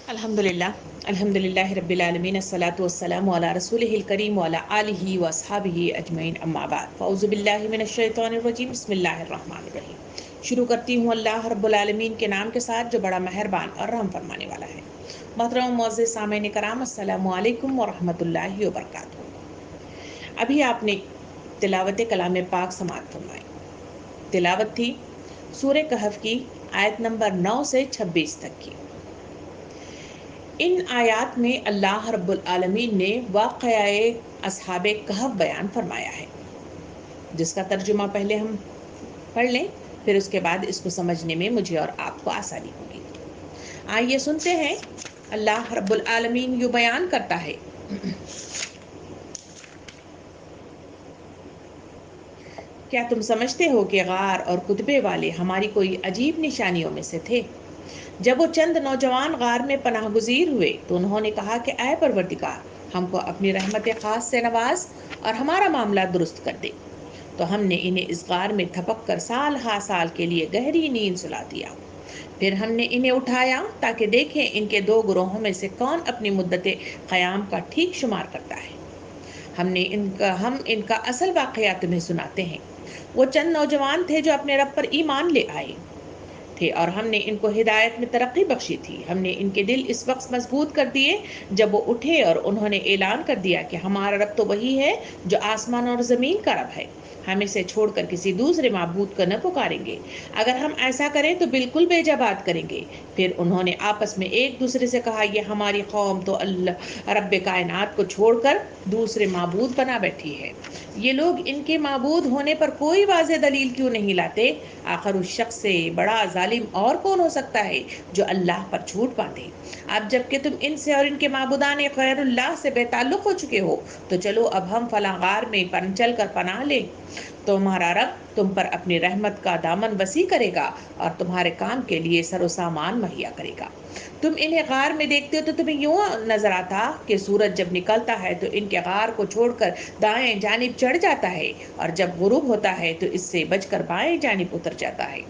الحمدللہ رب العالمین الصلاۃ والسلام علی رسولہ الکریم وعلی آلہ واصحابہ اجمعین اما بعد فاعوذ باللہ من الشیطان الرجیم بسم اللہ الرحمن الرحیم۔ شروع کرتی ہوں اللہ رب العالمین کے نام کے ساتھ جو بڑا مہربان اور رحم فرمانے والا ہے۔ محترم معزز سامعین کرام، السلام علیکم ورحمۃ اللہ وبرکاتہ۔ ابھی آپ نے تلاوت کلام پاک سماعت فرمائی۔ تلاوت تھی سورہ کہف کی آیت نمبر 9 سے 26 تک کی۔ ان آیات میں اللہ رب العالمین نے واقعہ اصحاب کہف بیان فرمایا ہے، جس کا ترجمہ پہلے ہم پڑھ لیں، پھر اس کے بعد اس کو سمجھنے میں مجھے اور آپ کو آسانی ہوگی۔ آئیے سنتے ہیں اللہ رب العالمین یوں بیان کرتا ہے۔ کیا تم سمجھتے ہو کہ غار اور کتبے والے ہماری کوئی عجیب نشانیوں میں سے تھے؟ جب وہ چند نوجوان غار میں پناہ گزیر ہوئے تو انہوں نے کہا کہ اے پروردگار، ہم کو اپنی رحمت خاص سے نواز اور ہمارا معاملہ درست کر دے۔ تو ہم نے انہیں اس غار میں تھپک کر سال ہا سال کے لیے گہری نیند سلا دیا۔ پھر ہم نے انہیں اٹھایا تاکہ دیکھیں ان کے دو گروہوں میں سے کون اپنی مدت قیام کا ٹھیک شمار کرتا ہے۔ ہم ان کا اصل واقعہ تمہیں سناتے ہیں۔ وہ چند نوجوان تھے جو اپنے رب پر ایمان لے آئے تھے اور ہم نے ان کو ہدایت میں ترقی بخشی تھی۔ ہم نے ان کے دل اس وقت مضبوط کر دیے جب وہ اٹھے اور انہوں نے اعلان کر دیا کہ ہمارا رب تو وہی ہے جو آسمان اور زمین کا رب ہے، ہم اسے چھوڑ کر کسی دوسرے معبود کو نہ پکاریں گے۔ اگر ہم ایسا کریں تو بالکل بیجا بات کریں گے۔ پھر انہوں نے آپس میں ایک دوسرے سے کہا، یہ ہماری قوم تو اللہ رب کائنات کو چھوڑ کر دوسرے معبود بنا بیٹھی ہے۔ یہ لوگ ان کے معبود ہونے پر کوئی واضح دلیل کیوں نہیں لاتے؟ آخر اس شخص سے بڑا ظالم اور کون ہو سکتا ہے جو اللہ پر جھوٹ باندھے؟ اب جب کہ تم ان سے اور ان کے معبودان غیر اللہ سے بے تعلق ہو چکے ہو تو چلو اب ہم فلاں غار میں چل کر پناہ لیں۔ تمہارا رب تم پر اپنی رحمت کا دامن وسیع کرے گا اور تمہارے کام کے لیے سر و سامان مہیا کرے گا۔ تم انہیں غار میں دیکھتے ہو تو تمہیں یوں نظر آتا کہ سورج جب نکلتا ہے تو ان کے غار کو چھوڑ کر دائیں جانب چڑھ جاتا ہے اور جب غروب ہوتا ہے تو اس سے بچ کر بائیں جانب اتر جاتا ہے،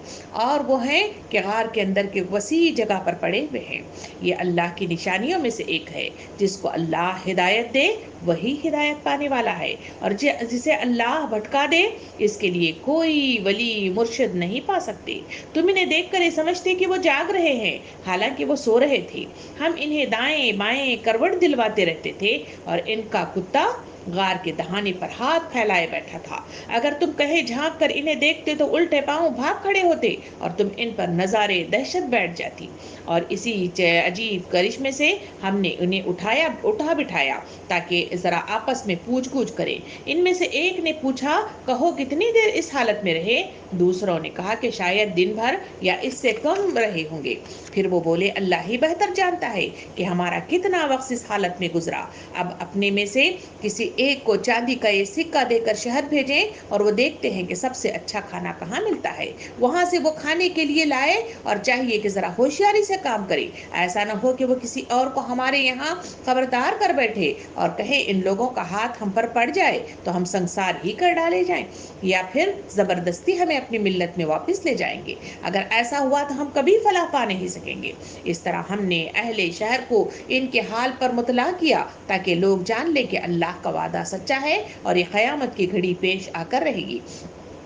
اور وہ ہیں کہ غار کے اندر کے وسیع جگہ پر پڑے ہوئے ہیں۔ یہ اللہ کی نشانیوں میں سے ایک ہے۔ جس کو اللہ ہدایت دے وہی ہدایت پانے والا ہے، اور جسے اللہ بھٹکا دے اس کے لیے کوئی ولی مرشد نہیں پا سکتے۔ تم انہیں دیکھ کر یہ سمجھتے کہ وہ جاگ رہے ہیں، حالانکہ وہ سو رہے تھے۔ ہم انہیں دائیں بائیں کروٹ دلواتے رہتے تھے اور ان کا کتا غار کے دہانے پر ہاتھ پھیلائے بیٹھا تھا۔ اگر تم کہیں جھانک کر انہیں دیکھتے تو الٹے پاؤں بھاگ کھڑے ہوتے اور تم ان پر نظارے دہشت بیٹھ جاتی۔ اور اسی عجیب کرشمے سے ہم نے انہیں اٹھا بٹھایا تاکہ ذرا آپس میں پوچھ گچھ کرے۔ ان میں سے ایک نے پوچھا، کہو کتنی دیر اس حالت میں رہے؟ دوسروں نے کہا کہ شاید دن بھر یا اس سے کم رہے ہوں گے۔ پھر وہ بولے، اللہ ہی بہتر جانتا ہے کہ ہمارا کتنا وقت اس حالت میں گزرا۔ اب اپنے میں سے کسی ایک کو چاندی کا یہ سکہ دے کر شہر بھیجیں اور وہ دیکھتے ہیں کہ سب سے اچھا کھانا کہاں ملتا ہے، وہاں سے وہ کھانے کے لیے لائے، اور چاہیے کہ ذرا ہوشیاری سے کام کرے، ایسا نہ ہو کہ وہ کسی اور کو ہمارے یہاں خبردار کر بیٹھے اور کہے ان لوگوں کا ہاتھ ہم پر پڑ جائے تو ہم سنسار ہی کر ڈالے جائیں، یا پھر زبردستی ہمیں اپنی ملت میں واپس لے جائیں گے۔ اگر ایسا ہوا تو ہم کبھی فلاح پا نہیں سکیں گے۔ اس طرح ہم نے اہل شہر کو ان کے حال پر مطلع کیا تاکہ لوگ جان لیں کہ اللہ کا وعدہ سچا ہے اور یہ قیامت کی گھڑی پیش آ کر رہے گی۔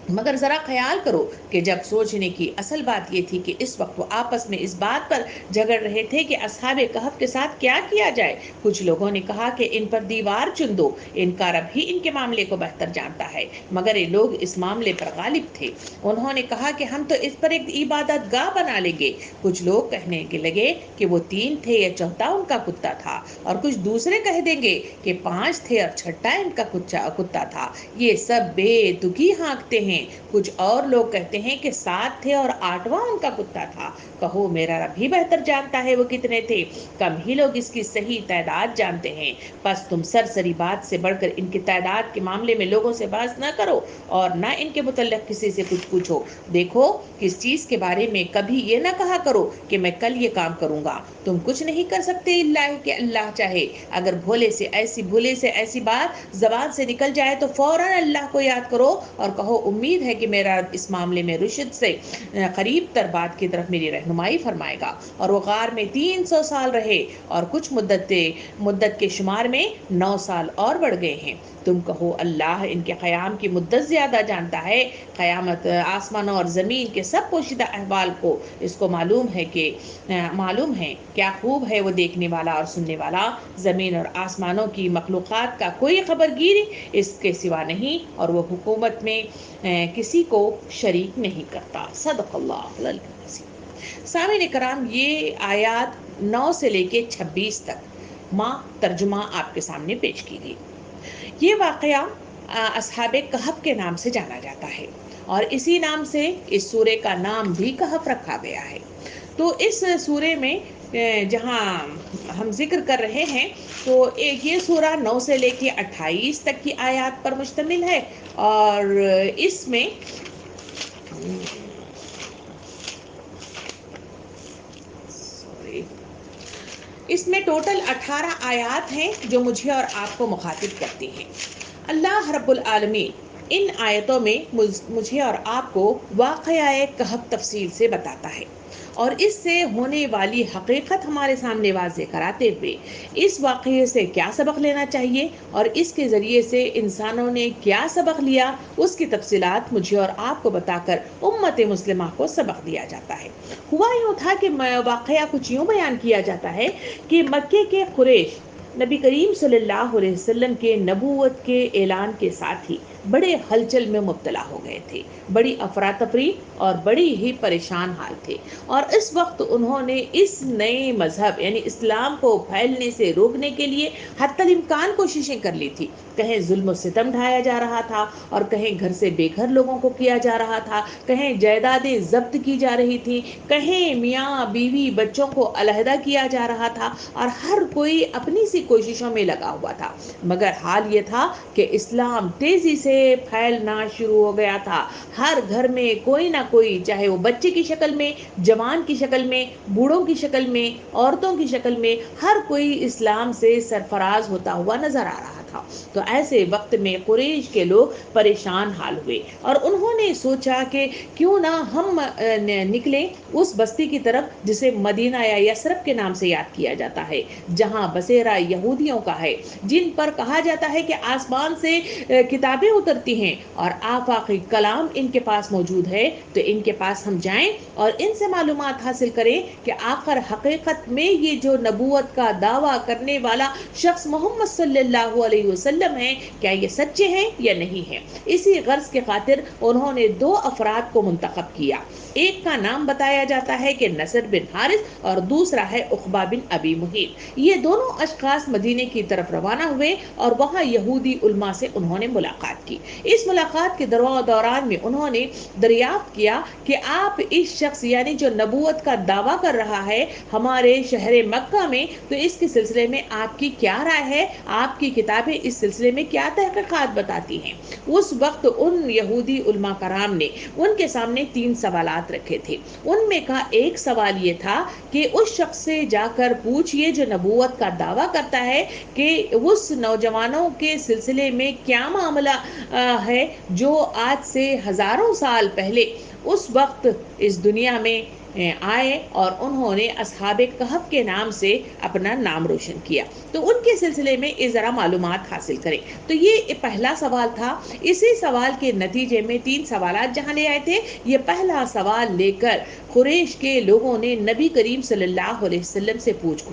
مگر ذرا خیال کرو کہ جب سوچنے کی اصل بات یہ تھی کہ اس وقت وہ آپس میں اس بات پر جھگڑ رہے تھے کہ اصحاب کہف کے ساتھ کیا کیا جائے۔ کچھ لوگوں نے کہا کہ ان پر دیوار چن دو، ان کا رب ہی ان کے معاملے کو بہتر جانتا ہے، مگر یہ لوگ اس معاملے پر غالب تھے۔ انہوں نے کہا کہ ہم تو اس پر ایک عبادت گاہ بنا لیں گے۔ کچھ لوگ کہنے لگے کہ وہ 3 تھے یا چوتھا ان کا کتا تھا، اور کچھ دوسرے کہہ دیں گے کہ 5 تھے اور چھٹا ان کا کتا تھا۔ یہ سب بے تکی ہانکتے ہیں۔ کچھ اور لوگ کہتے ہیں کہ 7 تھے اور 8واں ان کا کتا تھا۔ کہو میرا رب ہی بہتر جانتا ہے وہ کتنے تھے، کم ہی لوگ اس کی صحیح تعداد جانتے ہیں۔ پس تم سرسری بات سے بڑھ کر ان کی تعداد کے معاملے میں لوگوں سے بحث نہ کرو اور نہ ان کے متعلق کسی سے کچھ پوچھو۔ دیکھو کس چیز کے بارے میں کبھی یہ نہ کہا کرو کہ میں کل یہ کام کروں گا۔ تم کچھ نہیں کر سکتے الا کہ اللہ چاہے۔ اگر بھولے سے ایسی بات زبان سے نکل جائے تو فوراً اللہ کو یاد کرو اور کہو امید ہے کہ میرا اس معاملے میں رشد سے قریب تر بات کی طرف میری رہنمائی فرمائے گا۔ اور وہ غار میں 300 سال رہے اور کچھ مدت کے شمار میں 9 سال اور بڑھ گئے ہیں۔ تم کہو اللہ ان کے قیام کی مدت زیادہ جانتا ہے۔ قیامت آسمانوں اور زمین کے سب پوشیدہ احوال کو اس کو معلوم ہے کیا خوب ہے وہ دیکھنے والا اور سننے والا۔ زمین اور آسمانوں کی مخلوقات کا کوئی خبرگیر اس کے سوا نہیں، اور وہ حکومت میں کسی کو شریک نہیں کرتا۔ صدق اللہ العلی العظیم۔ سامعین کرام، یہ آیات 9 سے لے کے 26 تک ترجمہ آپ کے سامنے پیش کی گئی۔ یہ واقعہ اصحاب کہف کے نام سے جانا جاتا ہے، اور اسی نام سے اس سورے کا نام بھی کہف رکھا گیا ہے۔ تو اس سورے میں جہاں ہم ذکر کر رہے ہیں تو یہ سورہ 9 سے لے کے 28 تک کی آیات پر مشتمل ہے، اور اس میں ٹوٹل 18 آیات ہیں جو مجھے اور آپ کو مخاطب کرتی ہیں۔ اللہ رب العالمین ان آیتوں میں مجھے اور آپ کو واقعہ کہف تفصیل سے بتاتا ہے، اور اس سے ہونے والی حقیقت ہمارے سامنے واضح کراتے ہوئے اس واقعے سے کیا سبق لینا چاہیے اور اس کے ذریعے سے انسانوں نے کیا سبق لیا، اس کی تفصیلات مجھے اور آپ کو بتا کر امت مسلمہ کو سبق دیا جاتا ہے۔ ہوا یوں تھا کہ واقعہ کچھ یوں بیان کیا جاتا ہے کہ مکے کے قریش نبی کریم صلی اللہ علیہ وسلم کے نبوت کے اعلان کے ساتھ ہی بڑے ہلچل میں مبتلا ہو گئے تھے، بڑی افراتفری اور بڑی ہی پریشان حال تھے، اور اس وقت انہوں نے اس نئے مذہب یعنی اسلام کو پھیلنے سے روکنے کے لیے حتی الامکان کوششیں کر لی تھی۔ کہیں ظلم و ستم ڈھایا جا رہا تھا، اور کہیں گھر سے بے گھر لوگوں کو کیا جا رہا تھا، کہیں جائیدادیں ضبط کی جا رہی تھی، کہیں میاں بیوی بچوں کو علیحدہ کیا جا رہا تھا، اور ہر کوئی اپنی سی کوششوں میں لگا ہوا تھا۔ مگر حال یہ تھا کہ اسلام تیزی سے پھیلنا شروع ہو گیا تھا۔ ہر گھر میں کوئی نہ کوئی، چاہے وہ بچے کی شکل میں، جوان کی شکل میں، بوڑھوں کی شکل میں، عورتوں کی شکل میں، ہر کوئی اسلام سے سرفراز ہوتا ہوا نظر آ رہا تھا۔ تو ایسے وقت میں قریش کے لوگ پریشان حال ہوئے، اور انہوں نے سوچا کہ کیوں نہ ہم نکلیں اس بستی کی طرف جسے مدینہ یا یثرب کے نام سے یاد کیا جاتا ہے، جہاں بسیرا یہودیوں کا ہے، جن پر کہا جاتا ہے کہ آسمان سے کتابیں اترتی ہیں اور آفاقی کلام ان کے پاس موجود ہے۔ تو ان کے پاس ہم جائیں اور ان سے معلومات حاصل کریں کہ آخر حقیقت میں یہ جو نبوت کا دعویٰ کرنے والا شخص محمد صلی اللہ علیہ وسلم ہے، کیا یہ سچے ہیں یا نہیں ہیں۔ اسی غرض کے خاطر انہوں نے 2 افراد کو منتخب کیا۔ ایک کا نام بتایا جاتا ہے کہ نصر بن حارث، اور دوسرا ہے عقبہ بن ابی محیط۔ یہ دونوں اشخاص مدینے کی طرف روانہ ہوئے، اور وہاں یہودی علماء سے انہوں نے ملاقات کی۔ اس ملاقات کے دوران میں انہوں نے دریافت کیا کہ آپ اس شخص یعنی جو نبوت کا دعویٰ کر رہا ہے ہمارے شہر مکہ میں، تو اس کے سلسلے میں آپ کی کیا رائے ہے، آپ کی کتابیں اس سلسلے میں کیا تحقیقات بتاتی ہیں۔ اس وقت ان یہودی علماء کرام نے ان کے سامنے 3 سوالات رکھے تھے۔ ان میں کا ایک سوال یہ تھا کہ اس شخص سے جا کر پوچھئے جو نبوت کا دعویٰ کرتا ہے کہ اس نوجوانوں کے سلسلے میں کیا معاملہ ہے جو آج سے ہزاروں سال پہلے اس وقت اس دنیا میں آئے اور انہوں نے اصحاب کہف کے نام سے اپنا نام روشن کیا، تو ان کے سلسلے میں ذرا معلومات حاصل کریں۔ تو یہ پہلا سوال تھا۔ اسی سوال کے نتیجے میں 3 سوالات جہاں لے آئے تھے، یہ پہلا سوال لے کر قریش کے لوگوں نے نبی کریم صلی اللہ علیہ وسلم سے پوچھ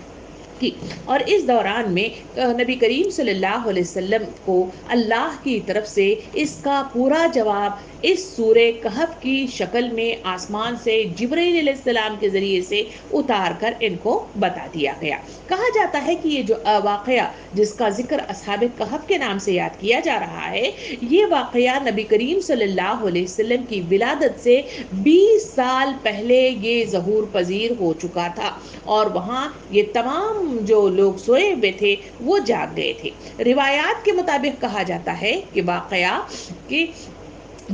کی، اور اس دوران میں نبی کریم صلی اللہ علیہ وسلم کو اللہ کی طرف سے اس کا پورا جواب اس سورہ کہف کی شکل میں آسمان سے جبرائیل علیہ السلام کے ذریعے سے اتار کر ان کو بتا دیا گیا۔ کہا جاتا ہے کہ یہ جو واقعہ جس کا ذکر اصحاب کہف کے نام سے یاد کیا جا رہا ہے، یہ واقعہ نبی کریم صلی اللہ علیہ وسلم کی ولادت سے 20 سال پہلے یہ ظہور پذیر ہو چکا تھا، اور وہاں یہ تمام جو لوگ سوئے ہوئے تھے وہ جاگ گئے تھے۔ روایات کے مطابق کہا جاتا ہے کہ واقعہ کہ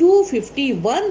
251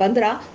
15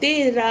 13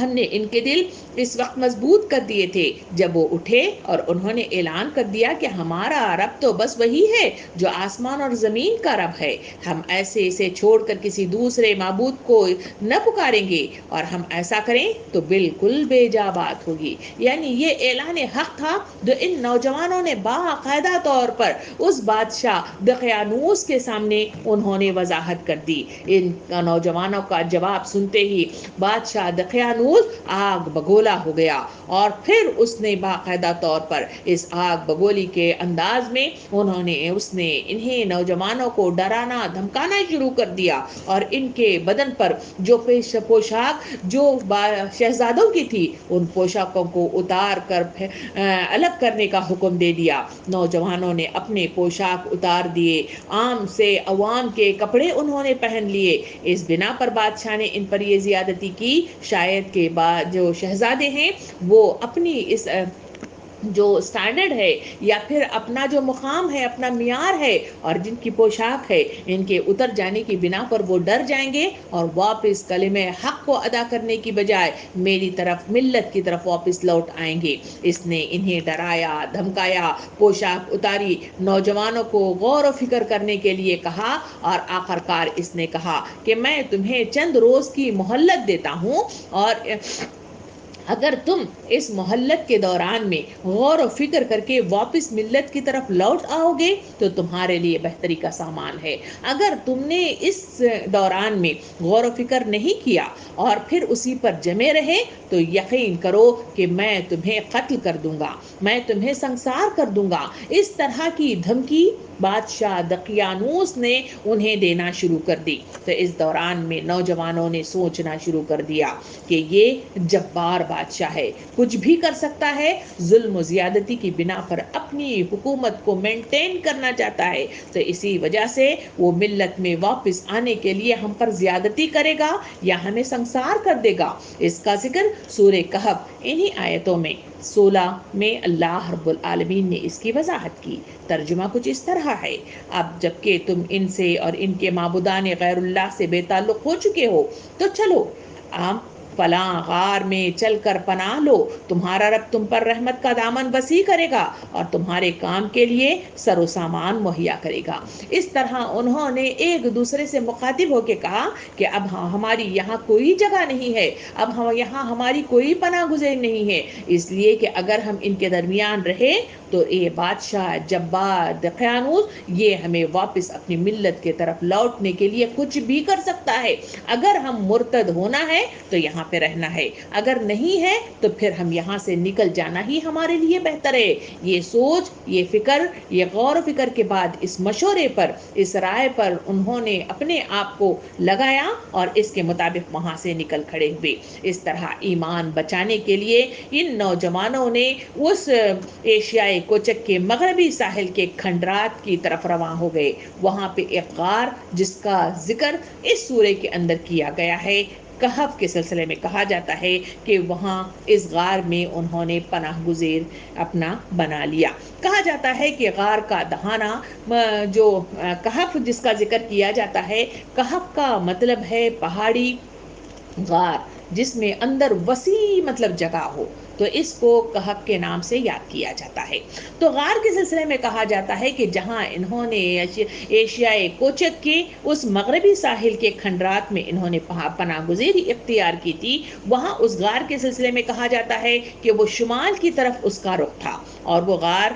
ہم نے ان کے دل اس وقت مضبوط کر دیے تھے جب وہ اٹھے اور انہوں نے اعلان کر دیا کہ ہمارا رب تو بس وہی ہے جو آسمان اور زمین کا رب ہے، ہم ایسے اسے چھوڑ کر کسی دوسرے معبود کو نہ پکاریں گے، اور ہم ایسا کریں تو بالکل بے جا بات ہوگی۔ یعنی یہ اعلان حق تھا جو ان نوجوانوں نے باقاعدہ طور پر اس بادشاہ دقیانوس کے سامنے انہوں نے وضاحت کر دی۔ ان نوجوانوں کا جواب سنتے ہی بادشاہ دقیانوس آگ بگولا ہو گیا، اور پھر اس نے باقاعدہ طور پر اس آگ بگولی کے انداز میں اس نے انہیں نوجوانوں کو ڈرانا دھمکانا شروع کر دیا، اور ان کے بدن پر جو پوشاک جو شہزادوں کی تھی ان پوشاکوں کو اتار کر الگ کرنے کا حکم دے دیا۔ نوجوانوں نے اپنے پوشاک اتار دیے، عام سے عوام کے کپڑے انہوں نے پہن لیے۔ اس بنا پر بادشاہ نے ان پر یہ زیادتی کی شاید کہ بعد جو شہزادے ہیں وہ اپنی اس جو سٹینڈرڈ ہے یا پھر اپنا جو مقام ہے، اپنا معیار ہے، اور جن کی پوشاک ہے ان کے اتر جانے کی بنا پر وہ ڈر جائیں گے اور واپس کلمہ حق کو ادا کرنے کی بجائے میری طرف، ملت کی طرف واپس لوٹ آئیں گے۔ اس نے انہیں ڈرایا دھمکایا، پوشاک اتاری، نوجوانوں کو غور و فکر کرنے کے لیے کہا، اور آخر کار اس نے کہا کہ میں تمہیں چند روز کی مہلت دیتا ہوں، اور اگر تم اس مہلت کے دوران میں غور و فکر کر کے واپس ملت کی طرف لوٹ آؤ گے تو تمہارے لیے بہتری کا سامان ہے۔ اگر تم نے اس دوران میں غور و فکر نہیں کیا اور پھر اسی پر جمے رہے تو یقین کرو کہ میں تمہیں قتل کر دوں گا، میں تمہیں سنسار کر دوں گا۔ اس طرح کی دھمکی بادشاہ دقیانوس نے انہیں دینا شروع کر دی۔ تو اس دوران میں نوجوانوں نے سوچنا شروع کر دیا کہ یہ جبار بادشاہ ہے، کچھ بھی کر سکتا ہے، ظلم و زیادتی کی بنا پر اپنی حکومت کو مینٹین کرنا چاہتا ہے، تو اسی وجہ سے وہ ملت میں واپس آنے کے لیے ہم پر زیادتی کرے گا یا ہمیں سنسار کر دے گا۔ اس کا ذکر سورہ کہف انہی آیتوں میں 16 میں اللہ رب العالمین نے اس کی وضاحت کی۔ ترجمہ کچھ اس طرح ہے: اب جبکہ تم ان سے اور ان کے معبودان غیر اللہ سے بے تعلق ہو چکے ہو تو چلو فلاں غار میں چل کر پناہ لو، تمہارا رب تم پر رحمت کا دامن وسیع کرے گا اور تمہارے کام کے لیے سر و سامان مہیا کرے گا۔ اس طرح انہوں نے ایک دوسرے سے مخاطب ہو کے کہا کہ اب ہماری یہاں کوئی جگہ نہیں ہے، اب یہاں ہماری کوئی پناہ گزین نہیں ہے، اس لیے کہ اگر ہم ان کے درمیان رہے تو یہ بادشاہ جبار دقیانوس یہ ہمیں واپس اپنی ملت کے طرف لوٹنے کے لیے کچھ بھی کر سکتا ہے۔ اگر ہم مرتد ہونا ہے تو یہاں پہ رہنا ہے، اگر نہیں ہے تو پھر ہم یہاں سے نکل جانا ہی ہمارے لیے بہتر ہے۔ یہ سوچ، یہ فکر، یہ غور و فکر کے بعد اس مشورے پر، اس رائے پر انہوں نے اپنے آپ کو لگایا اور اس کے مطابق وہاں سے نکل کھڑے ہوئے۔ اس طرح ایمان بچانے کے لیے ان نوجوانوں نے اس ایشیائی کوچک کے مغربی ساحل کے کھنڈرات کی طرف رواں ہو گئے۔ وہاں پہ ایک غار جس کا ذکر اس سورے کے اندر کیا گیا ہے، کہف کے سلسلے میں کہا جاتا ہے کہ وہاں اس غار میں انہوں نے پناہ گزیر اپنا بنا لیا۔ کہا جاتا ہے کہ غار کا دہانہ جو کہف جس کا ذکر کیا جاتا ہے، کہف کا مطلب ہے پہاڑی غار جس میں اندر وسیع مطلب جگہ ہو، تو اس کو کہف کے نام سے یاد کیا جاتا ہے۔ تو غار کے سلسلے میں کہا جاتا ہے کہ جہاں انہوں نے ایشیائی کوچک کے اس مغربی ساحل کے کھنڈرات میں انہوں نے پناہ گزیری اختیار کی تھی، وہاں اس غار کے سلسلے میں کہا جاتا ہے کہ وہ شمال کی طرف اس کا رخ تھا، اور وہ غار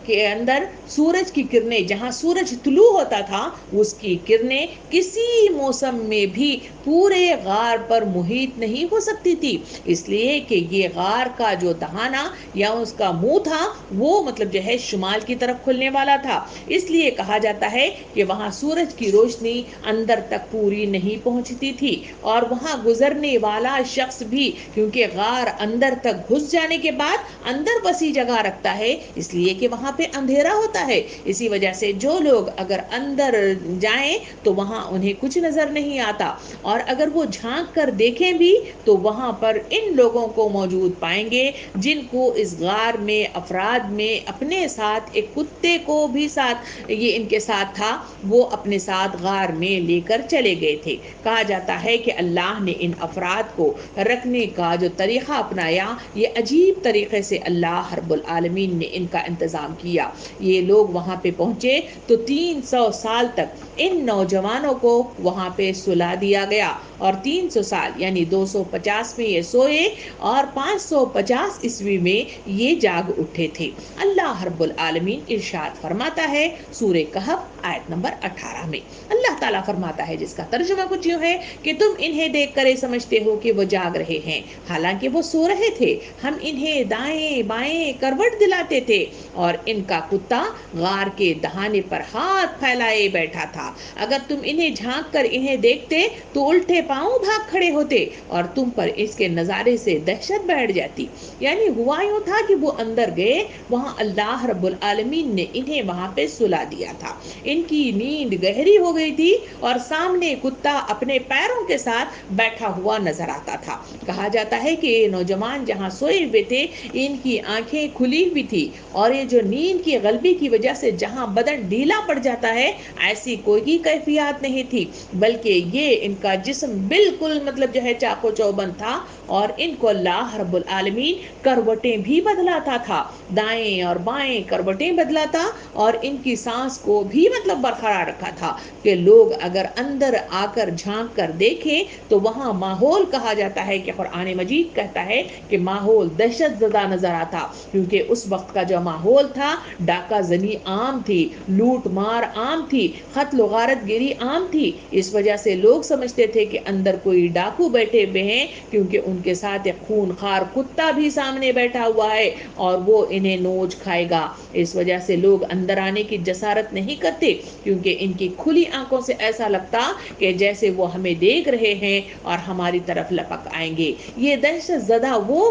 کے اندر سورج کی کرنیں، جہاں سورج طلوع ہوتا تھا اس کی کرنیں کسی موسم میں بھی پورے غار پر محیط نہیں ہو سکتی تھی، اس لیے کہ یہ غار کا جو دہانہ یا اس کا منہ تھا وہ مطلب جو ہے شمال کی طرف کھلنے والا تھا۔ اس لیے کہا جاتا ہے کہ وہاں سورج کی روشنی اندر تک پوری نہیں پہنچتی تھی، اور وہاں گزرنے والا شخص بھی، کیونکہ غار اندر تک گھس جانے کے بعد اندر وسیع جگہ رکھتا ہے، اس لیے کہ وہاں پہ اندھیرا ہوتا ہے، اسی وجہ سے جو لوگ اگر اندر جائیں تو وہاں انہیں کچھ نظر نہیں آتا، اور اگر وہ جھانک کر دیکھیں بھی تو وہاں پر ان لوگوں کو موجود پائیں گے جن کو اس غار میں افراد میں اپنے ساتھ ایک کتے کو بھی ساتھ یہ ان کے ساتھ تھا، وہ اپنے ساتھ غار میں لے کر چلے گئے تھے۔ کہا جاتا ہے کہ اللہ نے ان افراد کو رکھنے کا جو طریقہ اپنایا، یہ عجیب طریقے سے اللہ رب العالمین نے ان کا انتظام کیا۔ یہ لوگ وہاں پہ پہنچے تو 300 سال تک ان نوجوانوں کو وہاں پہ سلا دیا گیا، اور 300 سال یعنی 250 میں یہ سوئے اور 550 عیسوی میں یہ جاگ اٹھے تھے۔ اللہ رب العالمین ارشاد فرماتا ہے سورہ کہف آیت نمبر 18 میں، اللہ تعالیٰ فرماتا ہے جس کا ترجمہ کچھ یوں ہے کہ تم انہیں دیکھ کر سمجھتے ہو کہ وہ جاگ رہے ہیں، حالانکہ وہ سو رہے تھے۔ ہم انہیں دائیں بائیں کروٹ دلاتے تھے اور ان کا کتا غار کے دہانے پر ہاتھ پھیلائے بیٹھا تھا۔ اگر تم انہیں جھانک کر انہیں دیکھتے تو الٹے پاؤں بھاگ کھڑے ہوتے اور تم پر اس کے نظارے سے دہشت بیٹھ جاتی۔ یعنی ہوا یوں تھا کہ وہ اندر گئے، وہاں اللہ رب العالمین نے انہیں وہاں پہ سلا دیا تھا۔ ان کی نیند گہری ہو گئی تھی اور سامنے کتا اپنے پیروں کے ساتھ بیٹھا ہوا نظر آتا تھا۔ کہا جاتا ہے کہ یہ نوجوان جہاں سوئے ہوئے تھے ان کی آنکھیں کھلی ہوئی تھی، اور یہ جو نیند کی غلبی کی وجہ سے جہاں بدن ڈھیلا پڑ جاتا ہے ایسی کوئی کیفیت نہیں تھی، بلکہ یہ ان کا جسم بالکل جو ہے چاق و چوبند تھا، اور ان کو اللہ رب العالمین کروٹیں بھی بدلاتا تھا، دائیں اور بائیں کروٹیں بدلاتا، اور ان کی سانس کو بھی برقرار رکھا تھا کہ لوگ اگر اندر آ کر جھانک کر دیکھیں تو وہاں ماحول کہا جاتا ہے کہ قرآن مجید کہتا ہے کہ ماحول دہشت زدہ نظر آتا، کیونکہ اس وقت کا جو ماحول تھا ڈاکہ زنی عام تھی، لوٹ مار عام تھی، قتل و غارت گیری عام تھی۔ اس وجہ سے لوگ سمجھتے تھے کہ اندر کوئی ڈاکو بیٹھے ہوئے ہیں، کیونکہ ان کے ساتھ ایک خونخوار کتا بھی سامنے بیٹھا ہوا ہے اور وہ انہیں نوچ کھائے گا۔ اس وجہ سے لوگ اندر آنے کی جسارت نہیں کرتے، کیونکہ ان کی کھلی آنکھوں سے ایسا لگتا کہ جیسے وہ ہمیں دیکھ رہے ہیں اور ہماری طرف لپک آئیں گے۔ یہ دہشت زدہ وہ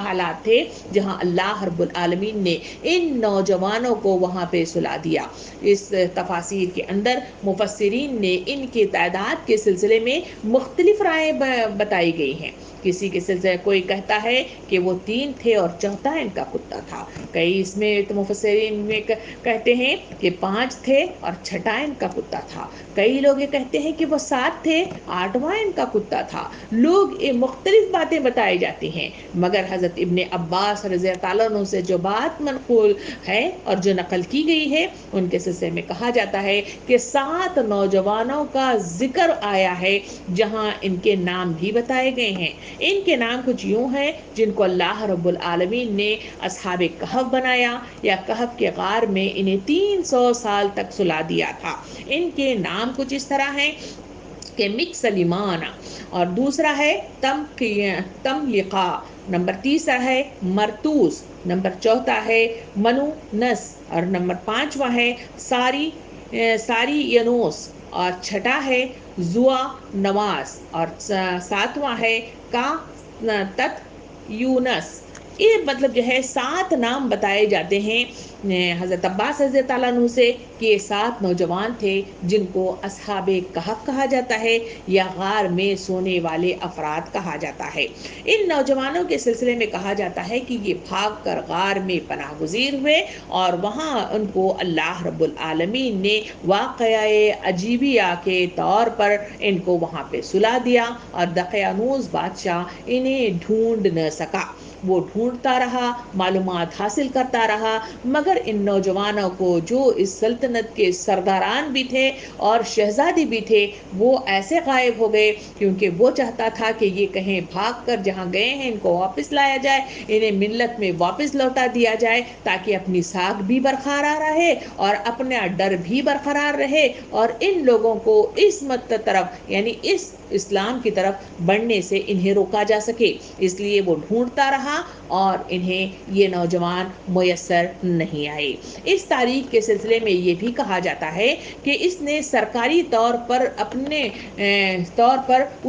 حالات تھے جہاں اللہ رب العالمین نے ان نوجوانوں کو وہاں پہ سلا دیا۔ اس تفاسیر کے اندر مفسرین نے ان کی تعداد کے سلسلے میں مختلف رائے بتائی گئی ہیں۔ کسی کے سلسلے کوئی کہتا ہے کہ وہ 3 تھے اور چوتھا ان کا کتا تھا، کئی اس میں مفسرین میں کہتے ہیں کہ 5 تھے اور چھٹا ان کا کتا تھا، کئی لوگ یہ کہتے ہیں کہ وہ 7 تھے، 8واں ان کا کتا تھا۔ لوگ یہ مختلف باتیں بتائی جاتی ہیں، مگر حضرت ابن عباس رضی اللہ عنہ سے جو بات منقول ہے اور جو نقل کی گئی ہے ان کے سلسلے میں کہا جاتا ہے کہ 7 نوجوانوں کا ذکر آیا ہے جہاں ان کے نام بھی بتائے گئے ہیں۔ ان کے نام کچھ یوں ہیں جن کو اللہ رب العالمین نے اصحاب کہف بنایا، یا کہف کے غار میں انہیں 300 سال تک سلا دیا تھا۔ ان کے نام کچھ اس طرح ہیں کہ مکسلیمان، اور دوسرا ہے تملقا، نمبر تیسرا ہے مرتوس، نمبر چوتھا ہے منونس، اور نمبر 5واں ہے ساری ینوس، اور چھٹا ہے زوا نواس، اور 7واں ہے کا تت یونس۔ یہ 7 نام بتائے جاتے ہیں حضرت عباس رضی اللہ عنہ سے کہ یہ 7 نوجوان تھے جن کو اصحاب کہف کہا جاتا ہے یا غار میں سونے والے افراد کہا جاتا ہے۔ ان نوجوانوں کے سلسلے میں کہا جاتا ہے کہ یہ بھاگ کر غار میں پناہ گزیر ہوئے، اور وہاں ان کو اللہ رب العالمین نے واقعہ عجیبیہ کے طور پر ان کو وہاں پہ سلا دیا، اور دقیانوس بادشاہ انہیں ڈھونڈ نہ سکا۔ وہ ڈھونڈتا رہا، معلومات حاصل کرتا رہا، مگر ان نوجوانوں کو جو اس سلطنت کے سرداران بھی تھے اور شہزادی بھی تھے وہ ایسے غائب ہو گئے، کیونکہ وہ چاہتا تھا کہ یہ کہیں بھاگ کر جہاں گئے ہیں ان کو واپس لایا جائے، انہیں ملت میں واپس لوٹا دیا جائے، تاکہ اپنی ساکھ بھی برقرار رہے اور اپنا ڈر بھی برقرار رہے، اور ان لوگوں کو اس مت طرف یعنی اس اسلام کی طرف بڑھنے سے انہیں روکا جا سکے۔ اس لیے وہ ڈھونڈتا رہا تھا اور انہیں یہ نوجوان میسر نہیں آئے۔ اس تاریخ کے سلسلے میں یہ بھی کہا جاتا ہے کہ اس نے سرکاری طور پر اپنے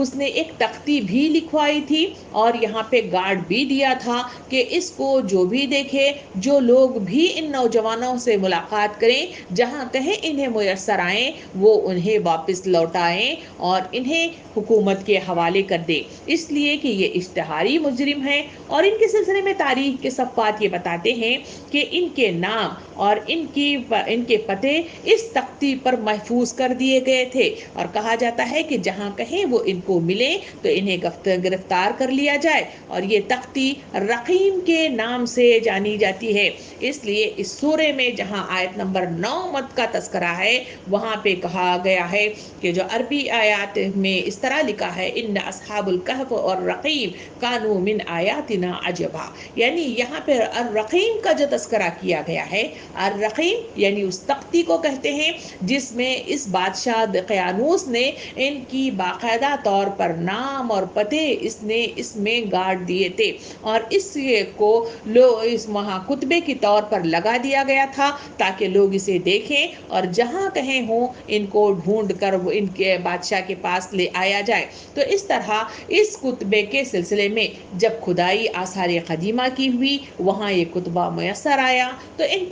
اس نے ایک تختی بھی لکھوائی تھی اور یہاں پہ گارڈ بھی دیا تھا کہ اس کو جو بھی دیکھے، جو لوگ بھی ان نوجوانوں سے ملاقات کریں، جہاں کہیں انہیں میسر آئیں وہ انہیں واپس لوٹائیں اور انہیں حکومت کے حوالے کر دے، اس لیے کہ یہ اشتہاری مجرم ہیں۔ اور ان کے سلسلے میں تاریخ کے صفحات یہ بتاتے ہیں کہ ان کے نام اور ان کے پتے اس تختی پر محفوظ کر دیے گئے تھے اور کہا جاتا ہے کہ جہاں کہیں وہ ان کو ملے تو انہیں گرفتار کر لیا جائے، اور یہ تختی رقیم کے نام سے جانی جاتی ہے۔ اس لیے اس سورے میں جہاں آیت نمبر 9 کا تذکرہ ہے وہاں پہ کہا گیا ہے کہ جو عربی آیات میں اس طرح لکھا ہے ان اصحاب الکہف اور رقیم کانوا من آیاتنا عجبا، یعنی یہاں پہ الرقیم کا جو تذکرہ کیا گیا ہے، الرقیم یعنی اس تختی کو کہتے ہیں جس میں اس بادشاہ دقیانوس نے ان کی باقاعدہ طور پر نام اور پتے اس میں گارڈ دیے تھے اور اس کو اس وہاں کتبے کی طور پر لگا دیا گیا تھا تاکہ لوگ اسے دیکھیں اور جہاں کہیں ہوں ان کو ڈھونڈ کر ان کے بادشاہ کے پاس لے آیا جائے۔ تو اس طرح اس کتبے کے سلسلے میں جب کھدائی آثار قدیمہ کی ہوئی وہاں یہ کتبہ میسر آیا، تو ان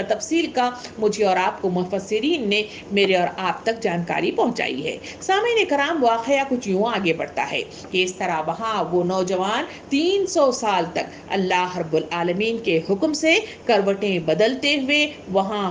تفصیل کا مجھے اور آپ کو مفسرین نے میرے اور آپ تک جانکاری پہنچائی ہے۔ سامعین کرام، واقعہ کچھ یوں آگے بڑھتا ہے کہ اس طرح وہاں وہ نوجوان 300 سال تک اللہ رب العالمین کے حکم سے کروٹیں بدلتے ہوئے وہاں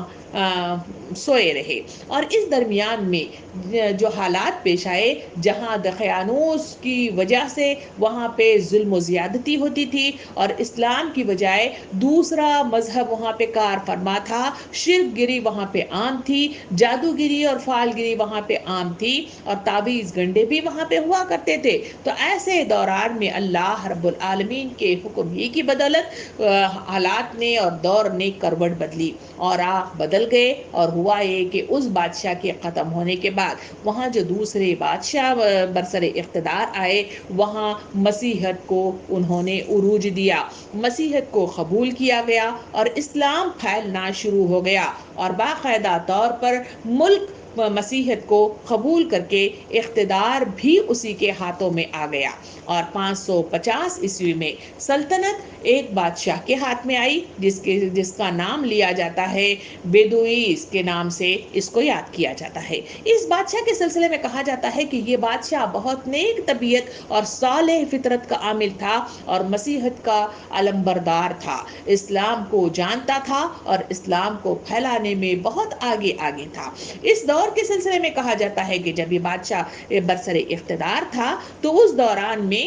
سوئے رہے، اور اس درمیان میں جو حالات پیش آئے جہاں دقیانوس کی وجہ سے وہاں پہ ظلم و زیادتی ہوتی تھی اور اسلام کی بجائے دوسرا مذہب وہاں پہ کار فرما تھا، شرک گری وہاں پہ عام تھی، جادوگری اور فال گری وہاں پہ عام تھی اور تعویذ گنڈے بھی وہاں پہ ہوا کرتے تھے۔ تو ایسے دوران میں اللہ رب العالمین کے حکم ہی کی بدولت حالات نے اور دور نے کروٹ بدلی اور آنکھ بدل گئے، اور ہوا یہ کہ اس بادشاہ کے ختم ہونے کے بعد وہاں جو دوسرے بادشاہ برسر اقتدار آئے وہاں مسیحیت کو انہوں نے عروج دیا، مسیحیت کو قبول کیا گیا اور اسلام پھیلنا شروع ہو گیا، اور باقاعدہ طور پر ملک مسیحیت کو قبول کر کے اقتدار بھی اسی کے ہاتھوں میں آ گیا، اور 550 عیسوی میں سلطنت ایک بادشاہ کے ہاتھ میں آئی جس کا نام لیا جاتا ہے بیدوئیس کے نام سے اس کو یاد کیا جاتا ہے۔ اس بادشاہ کے سلسلے میں کہا جاتا ہے کہ یہ بادشاہ بہت نیک طبیعت اور صالح فطرت کا عامل تھا اور مسیحیت کا علمبردار تھا، اسلام کو جانتا تھا اور اسلام کو پھیلانے میں بہت آگے تھا۔ اس دور کے سلسلے میں کہا جاتا ہے کہ جب یہ بادشاہ برسر اقتدار تھا تو اس دوران میں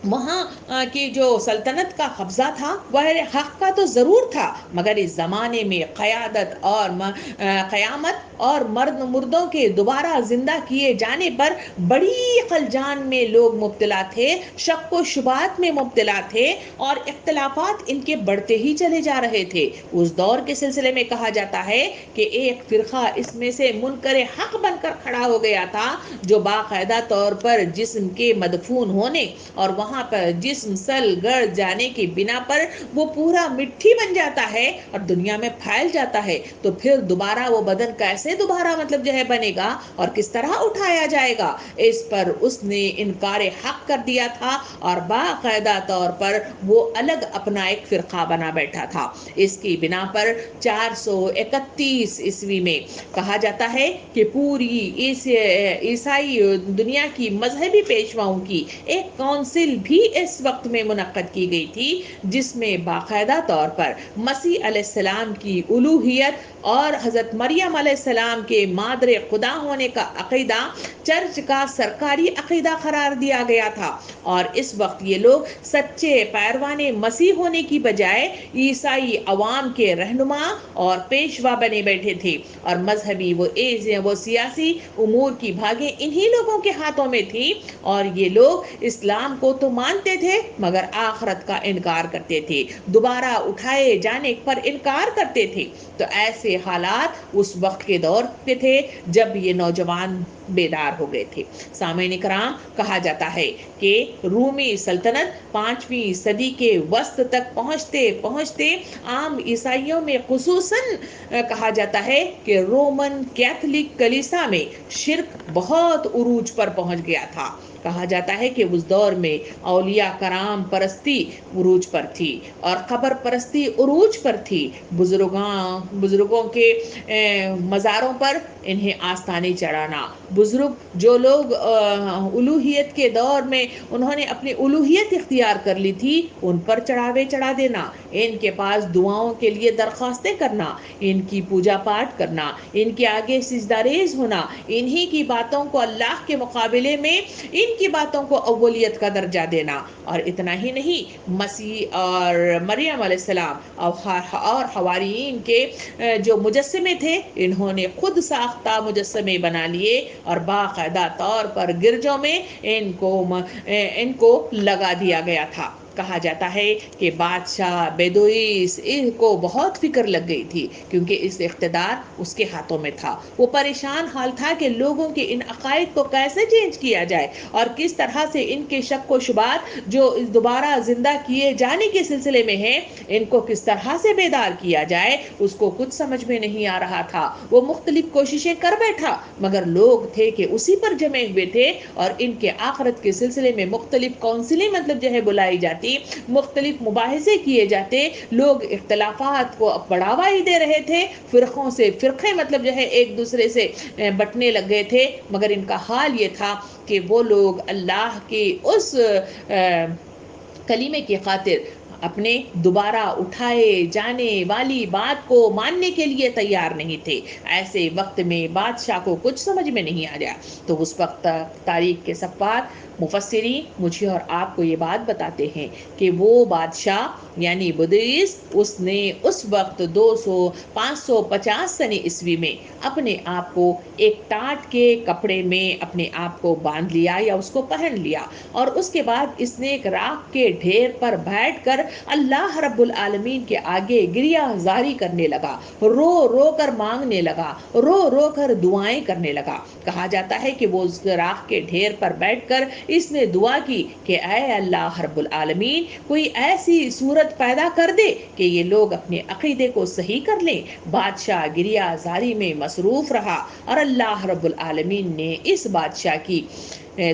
وہاں کی جو سلطنت کا قبضہ تھا وہ حق کا تو ضرور تھا، مگر اس زمانے میں قیادت اور قیامت اور مردوں کے دوبارہ زندہ کیے جانے پر بڑی خلجان میں لوگ مبتلا تھے، شک و شبہات میں مبتلا تھے اور اختلافات ان کے بڑھتے ہی چلے جا رہے تھے۔ اس دور کے سلسلے میں کہا جاتا ہے کہ ایک فرقہ اس میں سے منکر حق بن کر کھڑا ہو گیا تھا جو باقاعدہ طور پر جسم کے مدفون ہونے اور وہاں پر جسم سل گڑ جانے کی بنا پر وہ پورا مٹی بن جاتا ہے اور دنیا میں پھیل جاتا ہے، تو پھر دوبارہ وہ بدن کیسے دوبارہ بنے گا اور کس طرح اٹھایا جائے گا، اس پر اس نے انکار حق کر دیا تھا اور باقاعدہ طور پر وہ الگ اپنا ایک فرقہ بنا بیٹھا تھا۔ اس کی بنا پر 431 عیسوی میں کہا جاتا ہے کہ پوری عیسائی دنیا کی مذہبی پیشواؤں کی ایک کونسل بھی اس وقت میں منعقد کی گئی تھی جس میں باقاعدہ طور پر مسیح علیہ السلام کی الوہیت اور حضرت مریم علیہ السلام کے مادر خدا ہونے کا عقیدہ چرچ کا سرکاری عقیدہ قرار دیا گیا تھا، اور اس وقت یہ لوگ سچے پیروان مسیح ہونے کی بجائے عیسائی عوام کے رہنما اور پیشوا بنے بیٹھے تھے، اور مذہبی وہ سیاسی امور کی بھاگیں انہی لوگوں کے ہاتھوں میں تھی، اور یہ لوگ اسلام کو تو تو مانتے تھے مگر آخرت کا انکار کرتے تھے، دوبارہ اٹھائے جانے پر انکار کرتے تھے۔ تو ایسے حالات اس وقت کے دور کے تھے جب یہ نوجوان بیدار ہو گئے تھے۔ سامعین کرام، کہا جاتا ہے کہ رومی سلطنت 5ویں صدی کے وسط تک پہنچتے پہنچتے عام عیسائیوں میں خصوصاً کہا جاتا ہے کہ رومن کیتھولک کلیسا میں شرک بہت عروج پر پہنچ گیا تھا۔ کہا جاتا ہے کہ اس دور میں اولیاء کرام پرستی عروج پر تھی اور قبر پرستی عروج پر تھی۔ بزرگوں کے مزاروں پر انہیں آستانے چڑھانا، بزرگ جو لوگ الوہیت کے دور میں انہوں نے اپنی الوہیت اختیار کر لی تھی، ان پر چڑھاوے چڑھا دینا، ان کے پاس دعاؤں کے لیے درخواستیں کرنا، ان کی پوجا پاٹ کرنا، ان کے آگے سجدہ ریز ہونا، انہی کی باتوں کو اللہ کے مقابلے میں ان کی باتوں کو اولیت کا درجہ دینا۔ اور اتنا ہی نہیں، مسیح اور مریم علیہ السلام اور حواریین کے جو مجسمے تھے، انہوں نے خود ساختہ مجسمے بنا لیے اور باقاعدہ طور پر گرجوں میں ان کو لگا دیا گیا تھا۔ کہا جاتا ہے کہ بادشاہ بیدوئیس کو بہت فکر لگ گئی تھی کیونکہ اس اقتدار اس کے ہاتھوں میں تھا۔ وہ پریشان حال تھا کہ لوگوں کے ان عقائد کو کیسے چینج کیا جائے اور کس طرح سے ان کے شک و شبہات جو دوبارہ زندہ کیے جانے کے سلسلے میں ہیں، ان کو کس طرح سے بیدار کیا جائے، اس کو کچھ سمجھ میں نہیں آ رہا تھا۔ وہ مختلف کوششیں کر بیٹھا مگر لوگ تھے کہ اسی پر جمے ہوئے تھے اور ان کے آخرت کے سلسلے میں مختلف کونسلیں بلائی جاتی، مختلف مباحثے کیے جاتے، لوگ اختلافات کو بڑھاوا ہی دے رہے تھے، فرقوں سے فرقے ایک دوسرے سے بٹنے لگ گئے تھے، مگر ان کا حال یہ تھا کہ وہ لوگ اللہ کے اس کلمے کی خاطر اپنے دوبارہ اٹھائے جانے والی بات کو ماننے کے لیے تیار نہیں تھے۔ ایسے وقت میں بادشاہ کو کچھ سمجھ میں نہیں آیا تو اس وقت تاریخ کے صفحات مفسرین مجھے اور آپ کو یہ بات بتاتے ہیں کہ وہ بادشاہ یعنی بدیس اس نے اس وقت 550 سنی عیسوی میں اپنے آپ کو ایک ٹاٹ کے کپڑے میں اپنے آپ کو باندھ لیا یا اس کو پہن لیا، اور اس کے بعد اس نے ایک راکھ کے ڈھیر پر بیٹھ کر اللہ رب العالمین کے آگے گریہ زاری کرنے لگا، رو رو کر مانگنے لگا، رو رو کر دعائیں کرنے لگا۔ کہا جاتا ہے کہ وہ اس راکھ کے ڈھیر پر بیٹھ کر اس نے دعا کی کہ اے اللہ رب العالمین، کوئی ایسی صورت پیدا کر دے کہ یہ لوگ اپنے عقیدے کو صحیح کر لیں۔ بادشاہ گریہ زاری میں مصروف رہا اور اللہ رب العالمین نے اس بادشاہ کی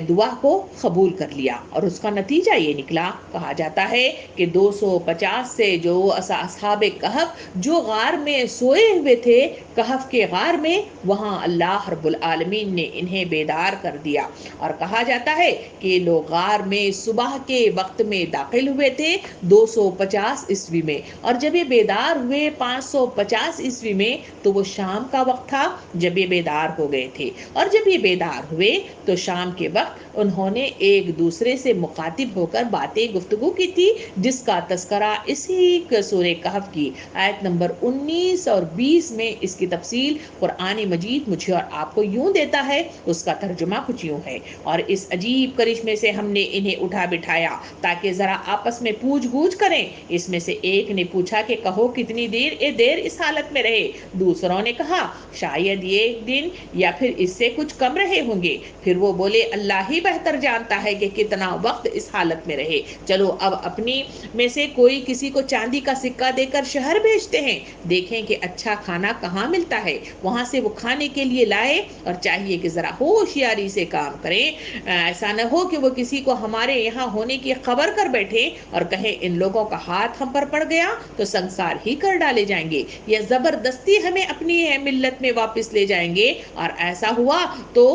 دعا کو قبول کر لیا اور اس کا نتیجہ یہ نکلا۔ کہا جاتا ہے کہ 250 سے جو اصحاب کہف جو غار میں سوئے ہوئے تھے، کہف کے غار میں، وہاں اللہ رب العالمین نے انہیں بیدار کر دیا، اور کہا جاتا ہے کہ لوگ غار میں صبح کے وقت میں داخل ہوئے تھے 250 عیسوی میں، اور جب یہ بیدار ہوئے 550 عیسوی میں تو وہ شام کا وقت تھا جب یہ بیدار ہو گئے تھے، اور جب یہ بیدار ہوئے تو شام کے وقت انہوں نے ایک دوسرے سے مخاطب ہو کر باتیں گفتگو کی تھی، جس کا تذکرہ اسی سورہ کہف کی آیت نمبر 19 اور 20 میں اس کی تفصیل قرآن مجید مجھے اور آپ کو یوں دیتا ہے، اس کا ترجمہ کچھ یوں ہے: اور اس عجیب کرشمے سے ہم نے انہیں اٹھا بٹھایا تاکہ ذرا آپس میں پوچھ گچھ کریں۔ اس میں سے ایک نے پوچھا کہ کہو کتنی دیر اس حالت میں رہے؟ دوسروں نے کہا شاید یہ ایک دن یا پھر اس سے کچھ کم رہے ہوں گے۔ پھر وہ بولے اللہ ہی بہتر جانتا ہے کہ کتنا وقت اس حالت میں رہے، چلو اب اپنی میں سے کوئی کسی کو چاندی کا سکہ دے کر شہر بھیجتے ہیں، دیکھیں کہ اچھا کھانا کہاں ملتا ہے، وہاں سے وہ کھانے کے لیے لائے، اور چاہیے کہ ذرا ہوشیاری سے کام کریں، ایسا نہ ہو کہ وہ کسی کو ہمارے یہاں ہونے کی خبر کر بیٹھے اور کہیں ان لوگوں کا ہاتھ ہم پر پڑ گیا تو سنسار ہی کر ڈالے جائیں گے، یا زبردستی ہمیں اپنی ملت میں واپس لے جائیں گے، اور ایسا ہوا تو